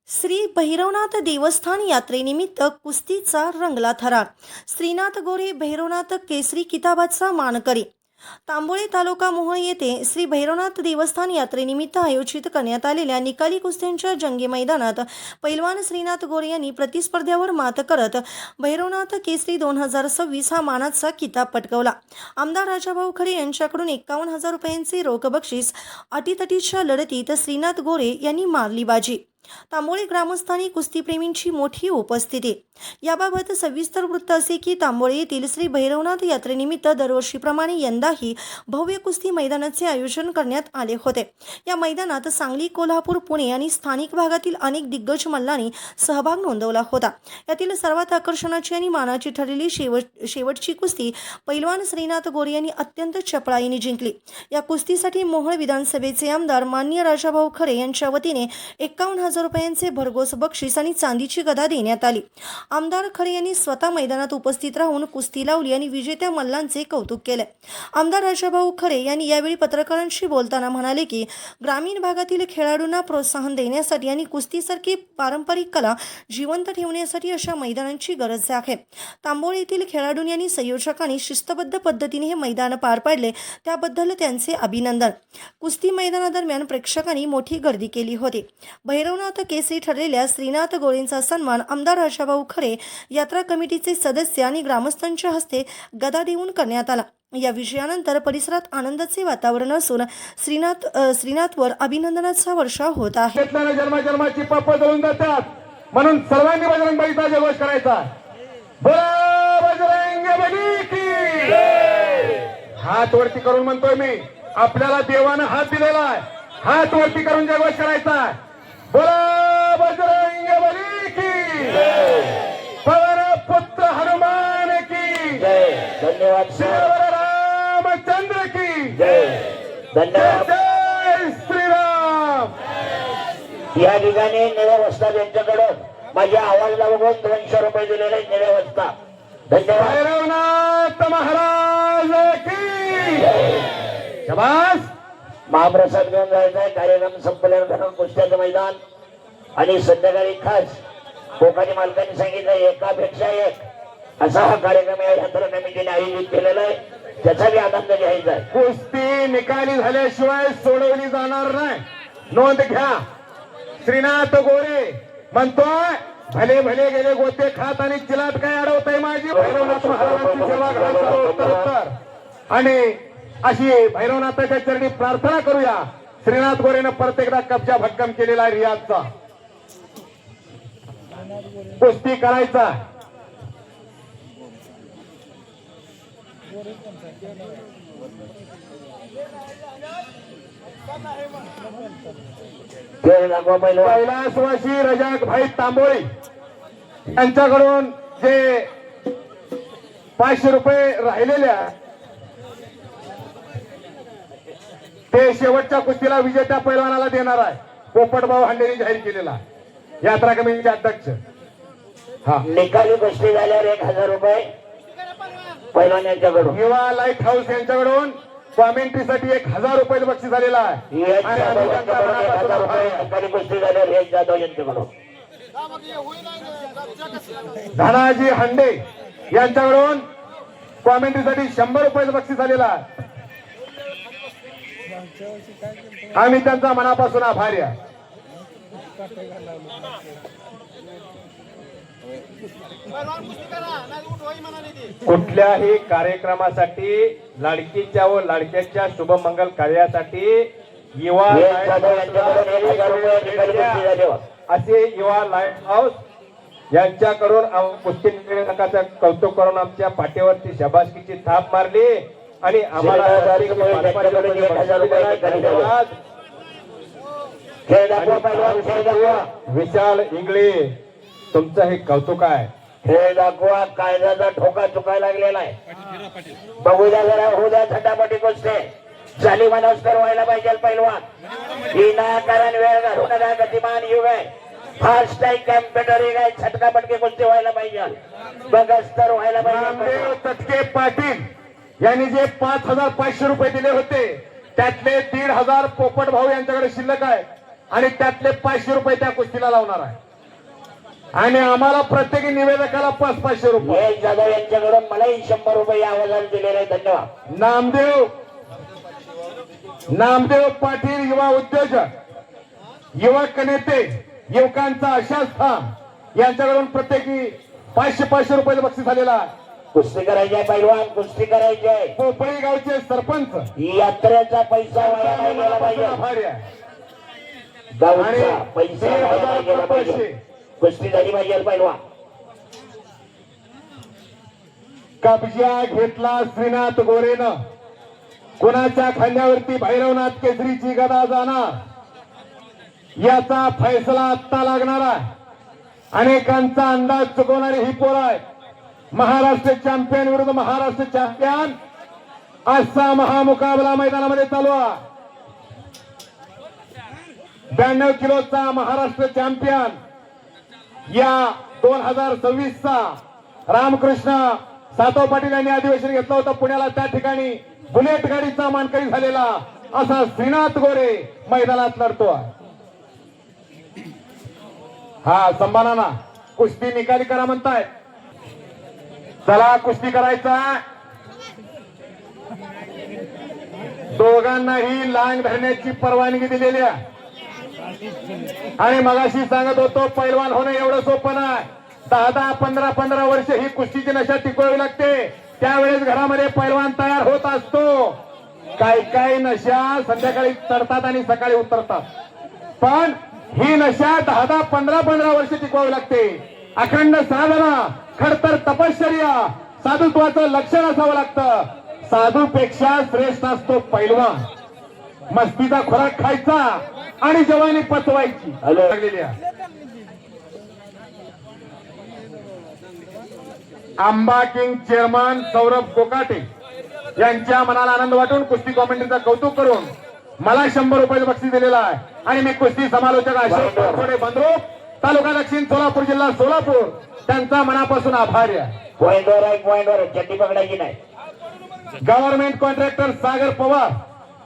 श्री भैरवनाथ देवस्थान यात्रेनिमित्त कुस्तीचा रंगला थरार. श्रीनाथ गोरे भैरवनाथ केसरी किताबाचा मानकरी. तांबोळे तालुका मोहोळ येथे श्री भैरवनाथ देवस्थान यात्रेनिमित्त आयोजित करण्यात आलेल्या निकाली कुस्त्यांच्या जंगी मैदानात पैलवान श्रीनाथ गोरे यांनी प्रतिस्पर्ध्यावर मात करत भैरवनाथ केसरी 2026 हा मानाचा किताब पटकावला. आमदार राजाभाऊ खरे यांच्याकडून 51,000 रुपयांचे रोख बक्षीस. अटीतटीच्या लढतीत श्रीनाथ गोरे यांनी मारली बाजी. तांबोळे ग्रामस्थांनी कुस्तीप्रेमींची मोठी उपस्थिती. याबाबत सविस्तर वृत्त असे की तांबोळे येथील श्री भैरवनाथ यात्रेनिमित्त दरवर्षीप्रमाणे यंदाही भव्य कुस्ती मैदानाचे आयोजन करण्यात आले होते. या मैदानात सांगली, कोल्हापूर, पुणे आणि स्थानिक भागातील अनेक दिग्गज मल्लांनी सहभाग नोंदवला होता. यातील सर्वात आकर्षणाची आणि मानाची ठरलेली शेवटची कुस्ती पैलवान श्रीनाथ गोरे यांनी अत्यंत चपळाईने जिंकली. या कुस्तीसाठी मोहोळ विधानसभेचे आमदार माननीय राजाभाऊ खरे यांच्या वतीने 51,000 रुपयांचे भरघोस बक्षीस आणि चांदीची गदा देण्यात आली. आमदार खरे यांनी स्वतः मैदानात उपस्थित राहून कुस्ती लावली आणि विजेत्या मल्लांचे कौतुक केले. आमदार राजाभाऊ खरे यांनी यावेळी पत्रकारांशी बोलताना म्हणाले की ग्रामीण भागातील खेळाडूंना प्रोत्साहन देण्यासाठी आणि कुस्तीसारखी पारंपरिक कला जिवंत ठेवण्यासाठी अशा मैदानांची गरज आहे. तांबोळे येथील खेळाडूंनी आणि संयोजकांनी शिस्तबद्ध पद्धतीने हे मैदान पार पाडले, त्याबद्दल त्यांचे अभिनंदन. कुस्ती मैदानादरम्यान प्रेक्षकांनी मोठी गर्दी केली होती. भैरवनाथ केसरी ठरलेल्या श्रीनाथ गोरेंचा सन्मान आमदार राजाभाऊ खरे, यात्रा कमिटीचे सदस्य आणि ग्रामस्थांच्या हस्ते गदा देऊन करण्यात आला. या विजयानंतर परिसरात आनंदाचे वातावरण असून श्रीनाथवर अभिनंदनाचा वर्षाव होत आहे. जन्माची पाप जळून जातात म्हणून सर्वांनी बजरंगबलीचा जयघोष करायचा. बोला बजरंगबली की हात वरती करून म्हणतोय मी, आपल्याला देवानं हात दिलेला आहे, हात वरती करून जयघोष करायचा. बोला बजरंगबली की पवन पुत्र हनुमान की धन्यवाद रामचंद्र की धन्यवाद. जय श्रीराम. या ठिकाणी निळ्या यांच्याकडून माझ्या आवाजाला बघून 200 रुपये दिलेले निळ्या वस्ता. धन्यवाद. भैरवनाथ महाराज की शाबास. महाप्रसाद घेऊन जायचा आहे. कार्यक्रम संपल्यानंतर कुस्त्याचं मैदान आणि संध्याकाळी खास कोकणी मालकांनी सांगितलं एकापेक्षा एक असा हा कार्यक्रम या यात्रा कमिटीने आयोजित केलेला आहे, त्याचा बी आनंद घ्यायचा आहे. कुस्ती निकाली झाल्याशिवाय सोडवली जाणार नाही, नोंद घ्या. श्रीनाथ गोरे म्हणतोय भले भले गेले गोते खात आणि चिलाट काय अडवतय माझी. भैरवनाथ महाराजांची सेवा घालतो उत्तर आणि अशी भैरवनाथाच्या चरणी प्रार्थना करूया. श्रीनाथ गोरेनं परत एकदा कब्जा भक्कम केलेला आहे रियाजचा. कुस्ती करायचा. कैलासवासी रजाक भाई तांबोळी यांच्याकडून जे 500 रुपये राहिलेल्या ते शेवटच्या कुस्तीला विजेत्या पैलवानाला देणार आहे. पोपटभाऊ हांडेनी जाहीर केलेला यात्रा कमिटीचे अध्यक्ष. हा निकाली कुस्ती झाल्यावर 1,000 रुपये पैलवान यांच्याकडून. युवा लाईट हाऊस यांच्याकडून कॉमेंट्रीसाठी 1,000 रुपये बक्षीस झालेला आहे. निकाली कुस्ती झाल्यावर एक जाधव यांच्याकडून. धनाजी हांडे यांच्याकडून कॉमेंट्रीसाठी 100 रुपये बक्षीस झालेला आहे. आम्ही त्यांचा मनापासून आभारी आहे. कुठल्याही कार्यक्रमासाठी लाडकीच्या व लाडक्याच्या शुभमंगल कार्यासाठी युवा असे युवा लाईट हाऊस यांच्याकडून कुस्ती निवेदकाचं कौतुक करून आमच्या पाठीवरती शाबासकीची थाप मारली आणि आम्हाला विशाल इंगळे तुमचं हे कौतुक आहे. खेळ दाखवा. कायद्याचा ठोका चुकायला लागलेला आहे. बघूया जरा होऊ द्या थटापटी कुस्ती. झाली मनस्कर व्हायला पाहिजे पैलवान. विनाकारण वेळ घालू नका. गतिमान युग आहे. फास्ट आहे. कॅम्प्युटर युग आहे. छटकापटकी कुस्ती व्हायला पाहिजे. बगस्तर व्हायला पाहिजे. तटके पाटील यांनी जे 5,500 रुपये दिले होते त्यातले 1,500 पोपट भाऊ यांच्याकडे शिल्लक आहे. आणि त्यातले 500 रुपये त्या कुस्तीला लावणार आहे. आणि आम्हाला प्रत्येकी निवेदकाला 500 रुपये. महेश जाधव यांच्याकडून मलाही 100 रुपये या आवाजाने दिलेले आहे. धन्यवाद. नामदेव पाटील युवा उद्योजक, युवक नेते, युवकांचा आशा स्थान यांच्याकडून प्रत्येकी 500 रुपये बक्षीस झालेला आहे. कुस्ती करायची आहे पैलवान, कुस्ती करायची आहे. पोपळी गावचे सरपंच ही यात्रेचा पैसा वाया नाही गेला पाहिजे. आभारी आहे. गावचा पैसा वाया नाही गेला पाहिजे. कुस्ती झाली पाहिजे पैलवान. कब्जा घेतला श्रीनाथ गोरेनं. कुणाच्या खांद्यावरती भैरवनाथ केसरीची गदा जाणार याचा फैसला आत्ता लागणार आहे. अनेकांचा अंदाज चुकवणारी ही पोर आहे. महाराष्ट्र चॅम्पियन विरुद्ध महाराष्ट्र चॅम्पियन असा महामुकाबला मैदानामध्ये चालू आहे. 92 किलोचा महाराष्ट्र चॅम्पियन या 2026चा रामकृष्ण सातव पाटील यांनी अधिवेशन घेतलं होतं पुण्याला. त्या ठिकाणी बुलेट गाडीचा मानकरी झालेला असा श्रीनाथ गोरे मैदानात लढतो. हा संभाना कुस्ती निकाली करा म्हणताय. चला कुस्ती करायचा. दोघांनाही लांग धरण्याची परवानगी दिलेली आहे. आणि मगाशी सांगत होतो पैलवान होणं एवढं सोपं नाही. 10 15 वर्ष ही कुस्तीची नशा टिकवावी लागते. त्यावेळेस घरामध्ये पैलवान तयार होत असतो. काही नशा संध्याकाळी चढतात आणि सकाळी उतरतात. पण ही नशा 10 15 वर्ष टिकवावी लागते. अखंड साधना, खडतर तपश्चर्या, साधुत्वाचं लक्षण असावं लागतं. साधूपेक्षा श्रेष्ठ असतो पैलवान. मस्तीचा खोराक खायचा आणि जवानी पचवायची. लागलेली आहे. आंबा किंग चेअरमन सौरभ कोकाटे यांच्या मनाला आनंद वाटून कुस्ती कॉमेंट्रीचं कौतुक करून मला 100 रुपये बक्षीस दिलेला आहे. आणि मी कुस्ती समालोचक अशोक कारखोडे बंद्रुक, तालुका दक्षिण सोलापूर, जिल्हा सोलापूर त्यांचा मनापासून आभारी आहे. पॉइंटवर चड्डी पकडायची नाही. गव्हर्नमेंट कॉन्ट्रॅक्टर सागर पवार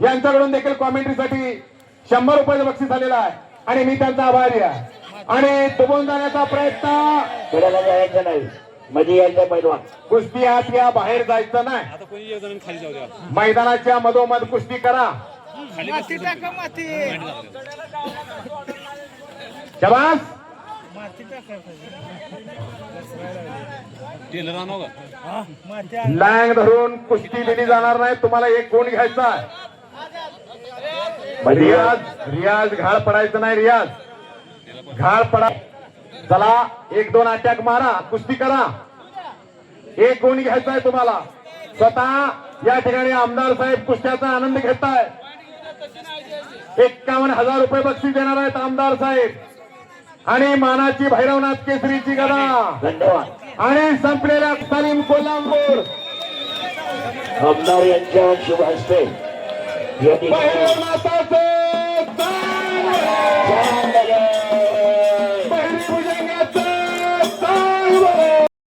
यांच्याकडून देखील कॉमेंट्रीसाठी 100 रुपये बक्षीस झालेला आहे. आणि मी त्यांचा आभारी आहे. आणि दुबून जाण्याचा प्रयत्न फिरायला जायचं नाही, मध्ये यायचं पैलवान. कुस्ती आत या, बाहेर जायचं नाही. मैदानाच्या मधोमध कुस्ती करा. शबास. लांग धरून कुस्ती दिली जाणार नाही. तुम्हाला एक गुण घ्यायचा. रियाज घाळ पडायचं नाही. रियाज घाळ पडा. चला 1-2 अटॅक मारा, कुस्ती करा. एक गुण घ्यायचा आहे तुम्हाला. स्वतः या ठिकाणी आमदार साहेब कुस्त्याचा आनंद घेताय. 51,000 रुपये बक्षीस देणार आहेत आमदार साहेब. आणि मानाची भैरवनाथ केसरीची गदा. धन्यवाद. आणि संपलेल्या सलीम कोल्हापूर आमदार यांच्या शुभ हस्ते भैरवनाथाचे